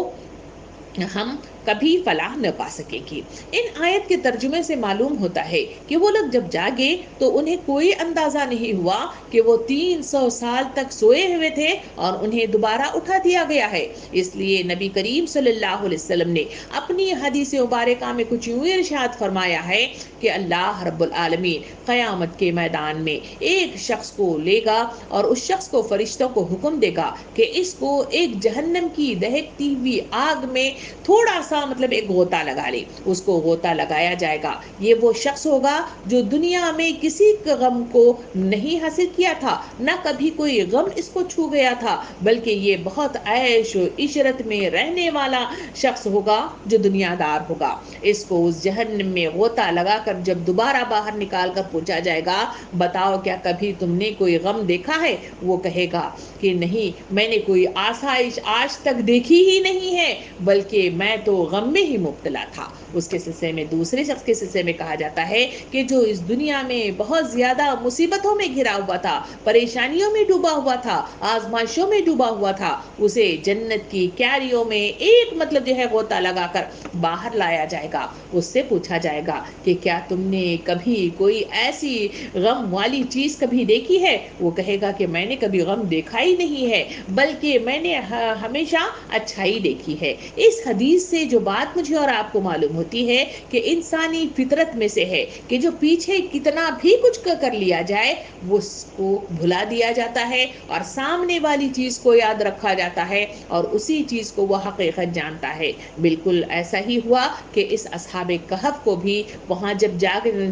ہم کبھی فلاح نہ پا سکے گی۔ ان آیت کے ترجمے سے معلوم ہوتا ہے کہ وہ لوگ جب جاگے تو انہیں کوئی اندازہ نہیں ہوا کہ وہ 300 سال تک سوئے ہوئے تھے اور انہیں دوبارہ اٹھا دیا گیا ہے۔ اس لیے نبی کریم صلی اللہ علیہ وسلم نے اپنی حدیث مبارکہ میں کچھ یوں ارشاد فرمایا ہے کہ اللہ رب العالمین قیامت کے میدان میں ایک شخص کو لے گا اور اس شخص کو فرشتوں کو حکم دے گا کہ اس کو ایک جہنم کی دہکتی ہوئی آگ میں تھوڑا سا مطلب ایک غوطہ لگا لے، اس کو غوطہ لگایا جائے گا۔ یہ وہ شخص ہوگا جو دنیا میں کسی غم کو نہیں حاصل کیا تھا، نہ کبھی کوئی غم اس کو چھو گیا تھا، بلکہ یہ بہت عیش و عشرت میں رہنے والا شخص ہوگا جو دنیا دار ہوگا۔ اس کو اس جہنم میں غوطہ لگا کر جب دوبارہ باہر نکال کر پوچھا جائے گا، بتاؤ کیا کبھی تم نے کوئی غم دیکھا ہے؟ وہ کہے گا کہ نہیں، میں نے کوئی آسائش آج تک دیکھی ہی نہیں ہے، بلکہ میں تو غم میں ہی مبتلا تھا۔ اس کے سلسلے میں دوسرے شخص کے سلسلے میں کہا جاتا ہے کہ جو اس دنیا میں بہت زیادہ مصیبتوں میں گھرا ہوا تھا، پریشانیوں میں ڈوبا ہوا تھا، آزمائشوں میں ڈوبا ہوا تھا، اسے جنت کی کیاریوں میں ایک مطلب جو ہے غوطہ لگا کر باہر لایا جائے گا۔ اس سے پوچھا جائے گا کہ کیا تم نے کبھی کوئی ایسی غم والی چیز کبھی دیکھی ہے؟ وہ کہے گا کہ میں نے کبھی غم دیکھا ہی نہیں ہے، بلکہ میں نے ہمیشہ اچھائی دیکھی ہے۔ اس حدیث سے جو بات مجھے اور آپ کو معلوم ہوتی ہے کہ انسانی فطرت میں سے ہے کہ جو پیچھے کتنا بھی کچھ کر لیا جائے وہ اس کو بھلا دیا جاتا ہے اور سامنے والی چیز کو یاد رکھا جاتا ہے اور اسی چیز کو وہ حقیقت جانتا ہے۔ بالکل ایسا ہی ہوا کہ اس اصحاب کہف کو بھی وہاں جب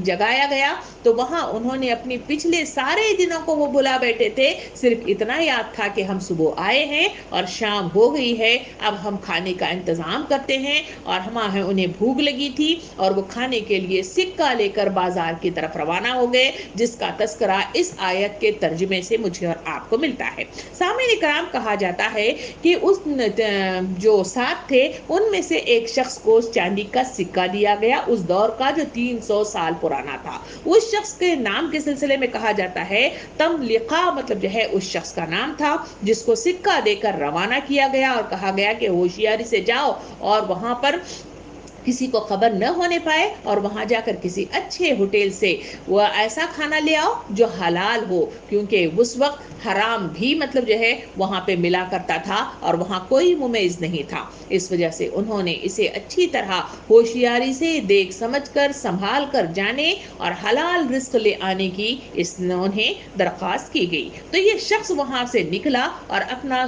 جگایا گیا تو وہاں انہوں نے اپنی پچھلے سارے دنوں کو وہ بھلا بیٹھے تھے، صرف اتنا یاد تھا کہ ہم صبح آئے ہیں اور شام ہو گئی ہے، اب ہم کھانے کا انتظام کرتے ہیں، اور ہمیں انہیں بھوک لگی تھی اور وہ کھانے کے لیے سکہ لے کر بازار کی طرف روانہ ہو گئے، جس کا تذکرہ اس آیت کے ترجمے سے مجھے اور آپ کو ملتا ہے۔ سامعین کرام، کہا جاتا ہے کہ اس جو ساتھ تھے ان میں سے ایک شخص کو چاندی کا سکہ دیا گیا، اس دور کا جو 300 سال پرانا تھا۔ اس شخص کے نام کے سلسلے میں کہا جاتا ہے تملقہ، مطلب جو ہے اس شخص کا نام تھا جس کو سکہ دے کر روانہ کیا گیا اور کہا گیا کہ ہوشیاری سے جاؤ اور وہاں پر کسی کو خبر نہ ہونے پائے اور وہاں جا کر کسی اچھے ہوٹل سے وہ ایسا کھانا لے آؤ جو حلال ہو، کیونکہ اس وقت حرام بھی مطلب جو ہے وہاں پہ ملا کرتا تھا اور وہاں کوئی ممیز نہیں تھا۔ اس وجہ سے انہوں نے اسے اچھی طرح ہوشیاری سے دیکھ سمجھ کر سنبھال کر جانے اور حلال رزق لے آنے کی انہیں درخواست کی گئی۔ تو یہ شخص وہاں سے نکلا اور اپنا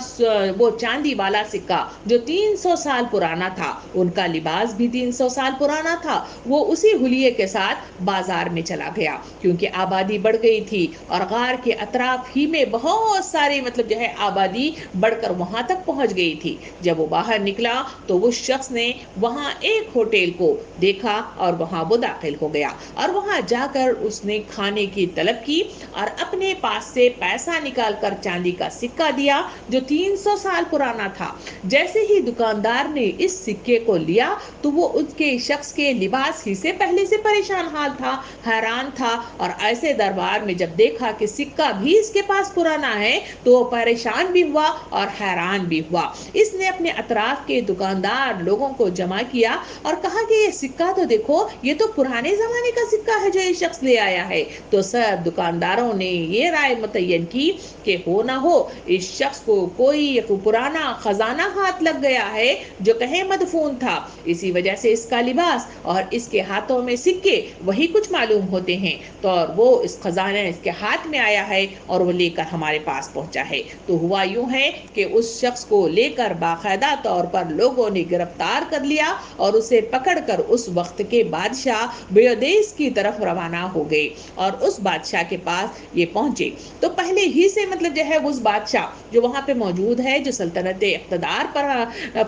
وہ چاندی والا سکہ جو 300 سال پرانا تھا، ان کا لباس بھی 300 سال پرانا تھا، وہ اسی حلیے کے ساتھ بازار میں چلا گیا، کیونکہ آبادی بڑھ گئی تھی اور غار کے اطراف ہی میں بہت ساری مطلب جو ہے آبادی بڑھ کر وہاں تک پہنچ گئی تھی۔ جب وہ باہر نکلا تو اس شخص نے وہاں ایک ہوٹل کو دیکھا اور وہاں وہ داخل ہو گیا اور وہاں جا کر اس نے کھانے کی طلب کی اور اپنے پاس سے پیسہ نکال کر چاندی کا سکہ دیا جو 300 سال پرانا تھا۔ جیسے ہی دکاندار نے اس سکے کو لیا تو وہ اس کے شخص کے لباس ہی سے پہلے سے پریشان حال تھا، حیران تھا، اور ایسے دربار میں جب دیکھا کہ سکہ بھی اس کے پاس پرانا ہے تو وہ پریشان بھی ہوا اور حیران بھی ہوا۔ اس نے اپنے اطراف کے دکاندار لوگوں کو جمع کیا اور کہا کہ یہ سکہ تو دیکھو، یہ تو پرانے زمانے کا سکہ ہے جو یہ شخص لے آیا ہے۔ تو سب دکانداروں نے یہ رائے متعین کی کہ ہو نہ ہو اس شخص کو کوئی پرانا خزانہ ہاتھ لگ گیا ہے جو کہیں مدفون تھا، اسی وجہ سے اس کا لباس اور اس کے ہاتھوں میں سکے وہی کچھ معلوم ہوتے ہیں، تو اور وہ اس خزانہ اس کے ہاتھ میں آیا ہے اور وہ لے کر ہمارے پاس پہنچا ہے۔ تو ہوا یوں ہے کہ اس شخص کو لے کر باقاعدہ طور پر لوگوں نے گرفتار کر لیا اور اسے پکڑ کر اس وقت کے بادشاہ بیودیس کی طرف روانہ ہو گئے اور اس بادشاہ کے پاس یہ پہنچے۔ تو پہلے ہی سے مطلب جو ہے اس بادشاہ جو وہاں پہ موجود ہے، جو سلطنت اقتدار پر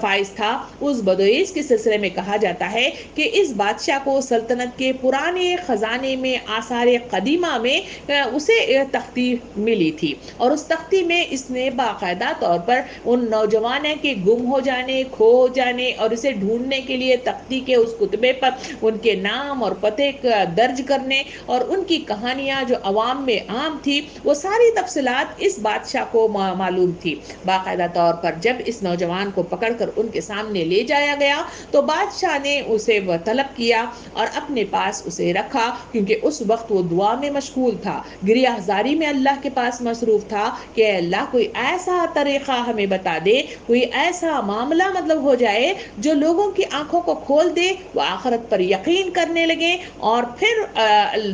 فائز تھا، اس بدویس کے سلسلے میں کہا جاتا ہے کہ اس بادشاہ کو سلطنت کے پرانے خزانے میں آثار قدیمہ میں اسے تختی ملی تھی اور اس تختی میں اس نے باقاعدہ طور پر ان نوجوانوں کے گم ہو جانے، کھو جانے اور اسے ڈھونڈنے کے لیے تختی کے اس کتبے پر ان کے نام اور پتے درج کرنے اور ان کی کہانیاں جو عوام میں عام تھی وہ ساری تفصیلات اس بادشاہ کو معلوم تھی۔ باقاعدہ طور پر جب اس نوجوان کو پکڑ کر ان کے سامنے لے جایا گیا تو بادشاہ بادشاہ نے اسے وہ طلب کیا اور اپنے پاس اسے رکھا، کیونکہ اس وقت وہ دعا میں مشغول تھا، گریہ زاری میں اللہ کے پاس مصروف تھا کہ اللہ کوئی ایسا طریقہ ہمیں بتا دے، کوئی ایسا معاملہ مطلب ہو جائے جو لوگوں کی آنکھوں کو کھول دے، وہ آخرت پر یقین کرنے لگے اور پھر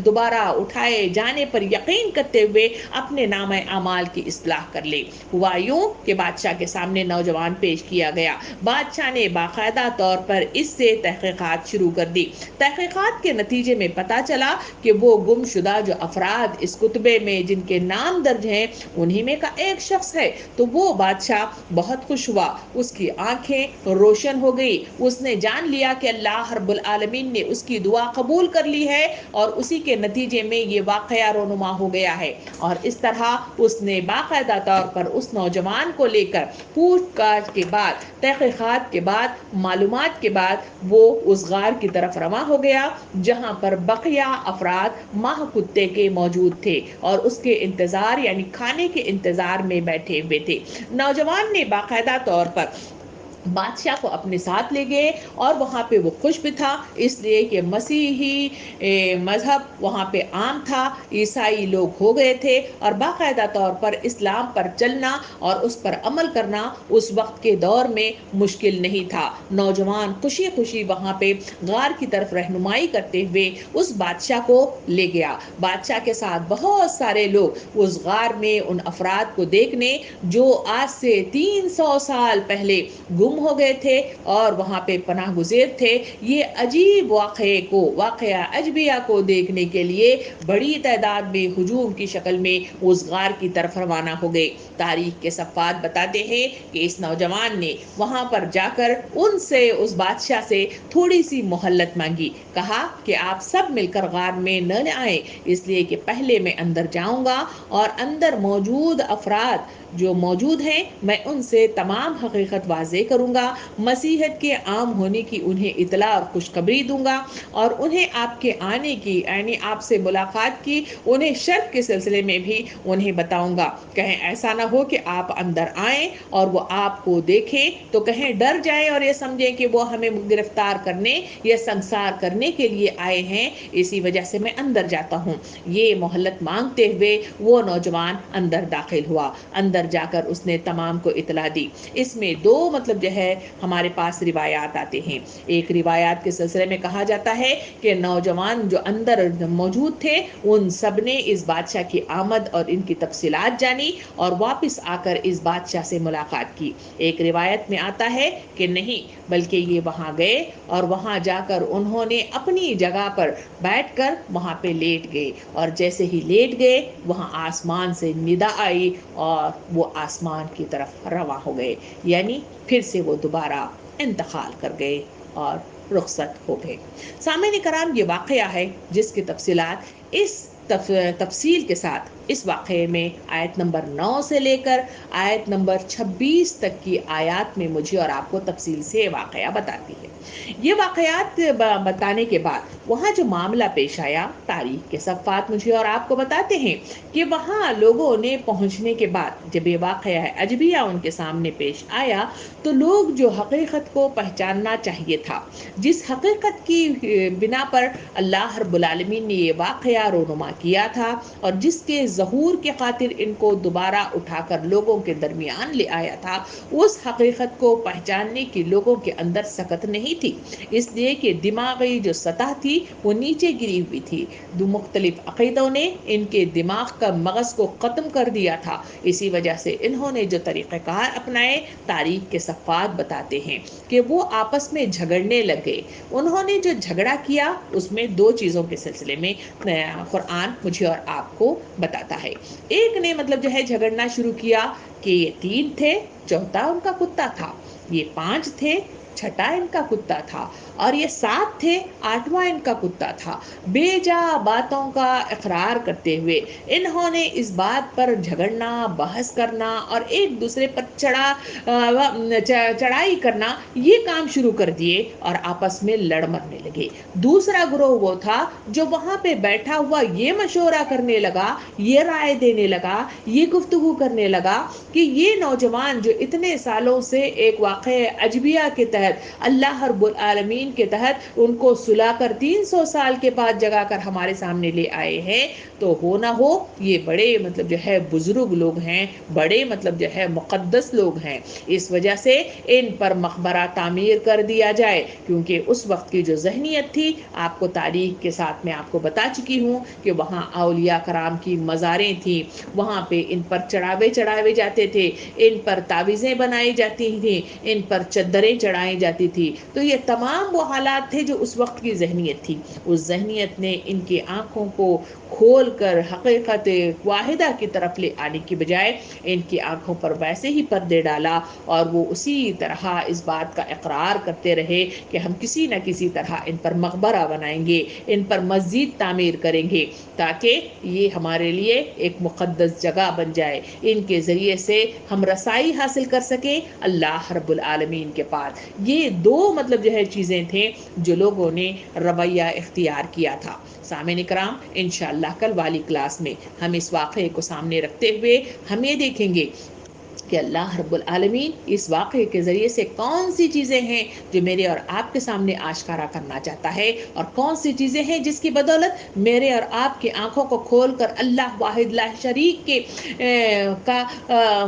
دوبارہ اٹھائے جانے پر یقین کرتے ہوئے اپنے نامہ اعمال کی اصلاح کر لے۔ ہوا یوں کہ بادشاہ کے سامنے نوجوان پیش کیا گیا۔ بادشاہ نے باقاعدہ طور پر اس سے تحقیقات شروع کر دی۔ تحقیقات کے نتیجے میں پتا چلا کہ وہ گم شدہ جو افراد اس کتبے میں جن کے نام درج ہیں انہی میں کا ایک شخص ہے۔ تو وہ بادشاہ بہت خوش ہوا، اس کی آنکھیں روشن ہو گئی، اس نے جان لیا کہ اللہ رب العالمین نے اس کی دعا قبول کر لی ہے اور اسی کے نتیجے میں یہ واقعہ رونما ہو گیا ہے۔ اور اس طرح اس نے باقاعدہ طور پر اس نوجوان کو لے کر پوچھ گچھ کے بعد، تحقیقات کے بعد، معلومات کے بعد وہ اس غار کی طرف رواں ہو گیا جہاں پر بقیہ افراد ماہ کتے کے موجود تھے اور اس کے انتظار یعنی کھانے کے انتظار میں بیٹھے ہوئے تھے۔ نوجوان نے باقاعدہ طور پر بادشاہ کو اپنے ساتھ لے گئے اور وہاں پہ وہ خوش بھی تھا، اس لیے کہ مسیحی مذہب وہاں پہ عام تھا، عیسائی لوگ ہو گئے تھے اور باقاعدہ طور پر اسلام پر چلنا اور اس پر عمل کرنا اس وقت کے دور میں مشکل نہیں تھا۔ نوجوان خوشی خوشی وہاں پہ غار کی طرف رہنمائی کرتے ہوئے اس بادشاہ کو لے گیا۔ بادشاہ کے ساتھ بہت سارے لوگ اس غار میں ان افراد کو دیکھنے جو آج سے 300 سال پہلے گم ہو گئے تھے اور وہاں پہ پناہ گزیر تھے، یہ عجیب واقعہ اجبیہ کو دیکھنے کے لیے بڑی تعداد میں ہجوم کی شکل میں اس غار کی طرف روانہ ہو گئے۔ تاریخ کے صفحات بتاتے ہیں کہ اس نوجوان نے وہاں پر جا کر ان سے، اس بادشاہ سے تھوڑی سی مہلت مانگی، کہا کہ آپ سب مل کر غار میں نہ آئیں، اس لیے کہ پہلے میں اندر جاؤں گا اور اندر موجود افراد جو موجود ہیں میں ان سے تمام حقیقت واضح کروں گا، مسیحیت کے عام ہونے کی انہیں اطلاع اور خوشخبری دوں گا اور انہیں آپ کے آنے کی یعنی آپ سے ملاقات کی انہیں شرط کے سلسلے میں بھی انہیں بتاؤں گا۔ کہیں ایسا نہ ہو کہ آپ اندر آئیں اور وہ آپ کو دیکھیں تو کہیں ڈر جائیں اور یہ سمجھیں کہ وہ ہمیں گرفتار کرنے یا سنسار کرنے کے لیے آئے ہیں، اسی وجہ سے میں اندر جاتا ہوں۔ یہ مہلت مانگتے ہوئے وہ نوجوان اندر داخل ہوا۔ اندر جا کر اس نے تمام کو اطلاع دی۔ اس میں دو مطلب جو ہے ہمارے پاس روایات آتے ہیں۔ ایک روایات کے سلسلے میں کہا جاتا ہے کہ نوجوان جو اندر موجود تھے ان سب نے اس بادشاہ کی آمد اور ان کی تفصیلات جانی اور واپس آ کر اس بادشاہ سے ملاقات کی۔ ایک روایت میں آتا ہے کہ نہیں بلکہ یہ وہاں گئے اور وہاں جا کر انہوں نے اپنی جگہ پر بیٹھ کر وہاں پہ لیٹ گئے اور جیسے ہی لیٹ گئے وہاں آسمان سے ندا آئی اور وہ آسمان کی طرف رواں ہو گئے، یعنی پھر سے وہ دوبارہ انتقال کر گئے اور رخصت ہو گئے۔ سامعین کرام، یہ واقعہ ہے جس کی تفصیلات اس تفصیل کے ساتھ اس واقعے میں آیت نمبر 9 سے لے کر آیت نمبر 26 تک کی آیات میں مجھے اور آپ کو تفصیل سے واقعہ بتاتی ہے۔ یہ واقعات بتانے کے بعد وہاں جو معاملہ پیش آیا، تاریخ کے صفحات مجھے اور آپ کو بتاتے ہیں کہ وہاں لوگوں نے پہنچنے کے بعد جب یہ واقعہ عجیبیہ ان کے سامنے پیش آیا تو لوگ جو حقیقت کو پہچاننا چاہیے تھا، جس حقیقت کی بنا پر اللہ رب العالمین نے یہ واقعہ رونما کیا تھا اور جس کے ظہور کے خاطر ان کو دوبارہ اٹھا کر لوگوں کے درمیان لے آیا تھا، اس حقیقت کو پہچاننے کی لوگوں کے اندر سکت نہیں تھی، اس لیے کہ دماغی جو سطح تھی وہ نیچے گری ہوئی تھی۔ دو مختلف عقیدوں نے ان کے دماغ کا مغز کو ختم کر دیا تھا، اسی وجہ سے انہوں نے جو طریقہ کار اپنائے تاریخ کے صفحات بتاتے ہیں کہ وہ آپس میں جھگڑنے لگے۔ انہوں نے جو جھگڑا کیا اس میں دو چیزوں کے سلسلے میں قرآن مجھے اور آپ کو بتاتا ہے۔ ایک نے مطلب جو ہے جھگڑنا شروع کیا کہ یہ 3 تھے، چوتھا ان کا کتا تھا، یہ 5 تھے، چھٹا ان کا کتا تھا، اور یہ 7 تھے، 8واں ان کا کتا تھا۔ بے جا باتوں کا اقرار کرتے ہوئے انہوں نے اس بات پر جھگڑنا، بحث کرنا اور ایک دوسرے پر چڑھائی کرنا یہ کام شروع کر دیے اور آپس میں لڑ مرنے لگے۔ دوسرا گروہ وہ تھا جو وہاں پہ بیٹھا ہوا یہ مشورہ کرنے لگا، یہ رائے دینے لگا، یہ گفتگو کرنے لگا کہ یہ نوجوان جو اتنے سالوں سے ایک واقعہ عجیبیہ کے تحت اللہ رب العالمین کے تحت ان کو سلا کر 300 سال کے بعد جگا کر ہمارے سامنے لے آئے ہیں، تو ہو نہ ہو یہ بڑے مطلب جو ہے بزرگ لوگ ہیں، بڑے مطلب جو ہے مقدس لوگ ہیں، اس وجہ سے ان پر مقبرہ تعمیر کر دیا جائے، کیونکہ اس وقت کی جو ذہنیت تھی آپ کو تاریخ کے ساتھ میں آپ کو بتا چکی ہوں کہ وہاں اولیاء کرام کی مزاریں تھیں، وہاں پہ ان پر چڑھاوے جاتے تھے، ان پر تعویذیں بنائی جاتی تھیں، ان پر چادریں چڑھائی جاتی تھی، تو یہ تمام وہ حالات تھے جو اس وقت کی ذہنیت تھی۔ اس ذہنیت نے ان کی آنکھوں کو کھول کر حقیقت واحدہ کی طرف لے آنے کی بجائے ان کی آنکھوں پر ویسے ہی پردے ڈالا، اور وہ اسی طرح اس بات کا اقرار کرتے رہے کہ ہم کسی نہ کسی طرح ان پر مقبرہ بنائیں گے، ان پر مسجد تعمیر کریں گے، تاکہ یہ ہمارے لیے ایک مقدس جگہ بن جائے، ان کے ذریعے سے ہم رسائی حاصل کر سکیں اللہ رب العالمین کے پاس۔ یہ دو مطلب جو ہے چیزیں تھیں جو لوگوں نے رویہ اختیار کیا تھا۔ سامعین کرام، انشاءاللہ کل والی کلاس میں ہم اس واقعے کو سامنے رکھتے ہوئے ہم یہ دیکھیں گے کہ اللہ رب العالمین اس واقعے کے ذریعے سے کون سی چیزیں ہیں جو میرے اور آپ کے سامنے آشکارا کرنا چاہتا ہے، اور کون سی چیزیں ہیں جس کی بدولت میرے اور آپ کی آنکھوں کو کھول کر اللہ واحد لا شریک کے کا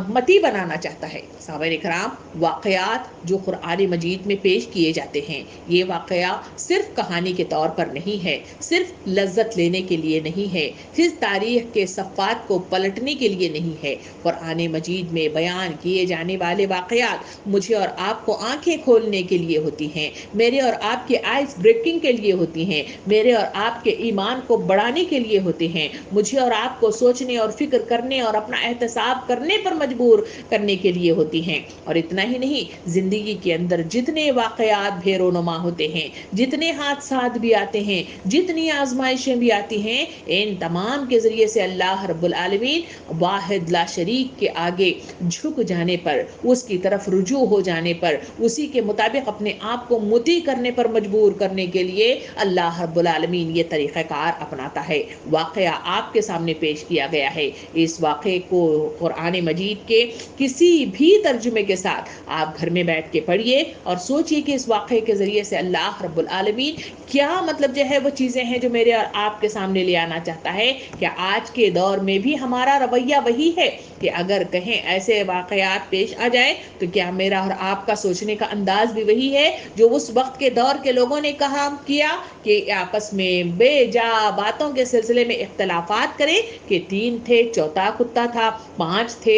متی بنانا چاہتا ہے۔ سامعین کرام، واقعات جو قرآن مجید میں پیش کیے جاتے ہیں، یہ واقعہ صرف کہانی کے طور پر نہیں ہے، صرف لذت لینے کے لیے نہیں ہے، صرف تاریخ کے صفحات کو پلٹنے کے لیے نہیں ہے۔ قرآن مجید میں بیان کیے جانے والے واقعات مجھے اور آپ کو آنکھیں کھولنے کے لیے ہوتی ہیں، میرے اور آپ کے آئیز بریکنگ کے لیے ہوتی ہیں، میرے اور آپ کے ایمان کو بڑھانے کے لیے ہوتے ہیں، مجھے اور آپ کو سوچنے اور فکر کرنے اور اپنا احتساب کرنے پر مجبور کرنے کے لیے ہوتی ہیں۔ اور اتنا ہی نہیں، زندگی کے اندر جتنے واقعات بے رونما ہوتے ہیں، جتنے حادثات بھی آتے ہیں، جتنی آزمائشیں بھی آتی ہیں، ان تمام کے ذریعے سے اللہ رب العالمین واحد لا شریک کے آگے جھک جانے پر، اس کی طرف رجوع ہو جانے پر، اسی کے مطابق اپنے آپ کو مطیع کرنے پر مجبور کرنے کے لیے اللہ رب العالمین یہ طریقہ کار اپناتا ہے۔ واقعہ آپ کے سامنے پیش کیا گیا ہے، اس واقعے کو قرآن مجید کے کسی بھی ترجمے کے ساتھ آپ گھر میں بیٹھ کے پڑھیے اور سوچئے کہ اس واقعے کے ذریعے سے اللہ رب العالمین کیا مطلب جو ہے وہ چیزیں ہیں جو میرے اور آپ کے سامنے لے آنا چاہتا ہے۔ کہ آج کے دور میں بھی ہمارا رویہ وہی ہے کہ اگر کہیں ایسے واقعات پیش آ جائیں تو کیا میرا اور آپ کا سوچنے کا انداز بھی وہی ہے جو اس وقت کے دور کے لوگوں نے کہا کیا کہ آپس میں بے جا باتوں کے سلسلے میں اختلافات کریں کہ 3 تھے چوتھا کتا تھا، 5 تھے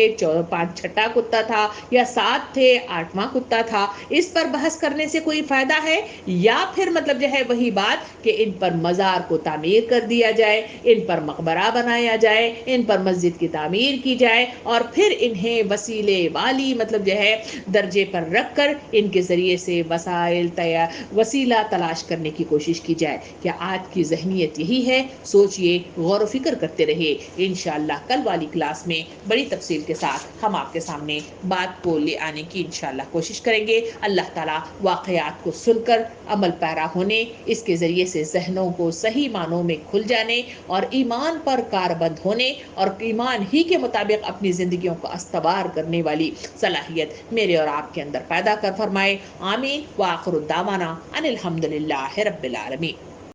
5 چھٹا کتا تھا، یا 7 تھے 8واں کتا تھا، اس پر بحث کرنے سے کوئی فائدہ ہے؟ یا پھر مطلب جو ہے وہی بات کہ ان پر مزار کو تعمیر کر دیا جائے، ان پر مقبرہ بنایا جائے، ان پر مسجد کی تعمیر کی جائے، اور پھر انہیں وسیلے والی مطلب جو ہے درجے پر رکھ کر ان کے ذریعے سے وسیلہ تلاش کرنے کی کوشش کی جائے۔ کیا آج کی ذہنیت یہی ہے؟ سوچئے، غور و فکر کرتے رہیے۔ انشاءاللہ کل والی کلاس میں بڑی تفصیل کے ساتھ ہم آپ کے سامنے بات کو لے آنے کی انشاءاللہ کوشش کریں گے۔ اللہ تعالیٰ واقعات کو سن کر عمل پیرا ہونے، اس کے ذریعے سے ذہنوں کو صحیح معنوں میں کھل جانے اور ایمان پر کاربند ہونے اور ایمان ہی کے مطابق اپنی زندگیوں کو استوار کرنے والی صلاحیت میرے اور آپ کے اندر پیدا کر فرمائے۔ آمین۔ وآخر الدعوانا ان الحمدللہ رب العالمین۔